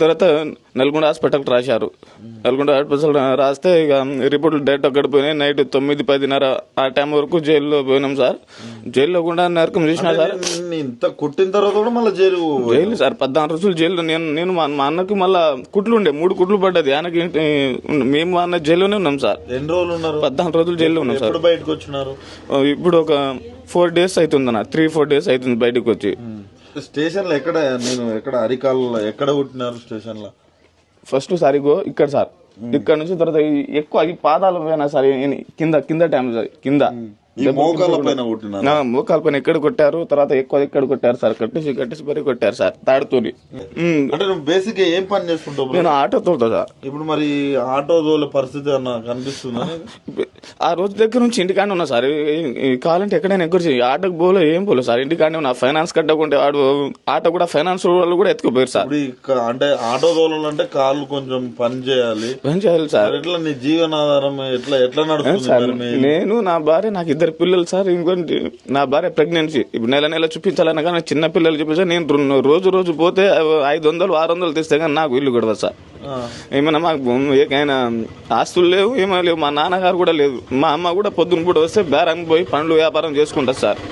తర్వాత నల్గొండ హాస్పిటల్కి రాశారు. నల్గొండ హాస్పిటల్ రాస్తే ఇక రిపోర్ట్లు డైరెక్ట్ అక్కడ పోయినాయి. నైట్ 9-10:30 ఆ టైం వరకు జైల్లో పోయినాం సార్. జైల్లో కూడా నరకం చూసినా సార్. ఇంత కొట్టిన తర్వాత కూడా మళ్ళీ జైలు సార్ 14 రోజులు జైల్లో. నేను మా అన్నకి మళ్ళీ కుట్లు ఉండే 3 కుట్లు పడ్డది. ఆయనకి మేము మా అన్న జైల్లోనే ఉన్నాం సార్. ఎన్ని రోజులు ఉన్నారు? 14 రోజులు జైల్లో ఉన్నాం సార్. బయటకు వచ్చినారు? ఇప్పుడు ఒక 4 days అవుతుంది అన్న. 3-4 days అవుతుంది బయటకు వచ్చి. స్టేషన్ లో ఎక్కడ అరికాల్లో ఎక్కడ కొట్టినారు? స్టేషన్ లో ఫస్ట్ సారిగో ఇక్కడ సార్. ఇక్కడ నుంచి తర్వాత ఎక్కువ ఈ పాదాలు పోయినా సార్. కింద టైం సార్. కింద మోకాల పైన ఎక్కడ కొట్టారు. తర్వాత ఎక్కువ ఎక్కడ కొట్టారు సార్. కట్టేసి మరి కొట్టారు సార్ తాడుతోని. అంటే నువ్వు బేసిక్ ఏం పని చేస్తుంటావు? నేను ఆటో తోలుతా సార్. ఇప్పుడు మరి ఆటో తోలే పరిస్థితి అన్న కనిపిస్తుందా? ఆ రోజు దగ్గర నుంచి ఇంటికానే ఉన్నా సార్. కావాలంటే ఎక్కడైనా ఎగ్గొచ్చి ఆటోకి పోలే ఏం పోలేదు సార్. ఇంటికానే ఉన్నా. ఫైనాన్స్ కట్టకుంటే వాడు ఆటో కూడా ఫైనాన్స్ వాళ్ళు కూడా ఎత్తుకుపోయారు సార్. అంటే ఆటో తోలాలంటే కాళ్ళు కొంచెం పని చేయాలి సార్. ఎట్లా నీ జీవనాధారం ఎట్లా నడుస్తుంది? నేను నా భార్య నాకు 2 పిల్లలు సార్. ఇంకోటి నా భార్య ప్రెగ్నెన్సీ. ఇప్పుడు నెల చూపించాలన్నా కానీ చిన్న పిల్లలు చూపించా. నేను రోజు పోతే 500-600 తెస్తే కానీ నాకు ఇల్లు గడవదు సార్. ఏమైనా మాకు ఏకైనా ఆస్తులు లేవు, ఏమో లేవు. మా నాన్నగారు కూడా లేదు. మా అమ్మ కూడా పొద్దున కూడా వస్తే బేరానికి పోయి పండ్లు వ్యాపారం చేసుకుంటారు సార్.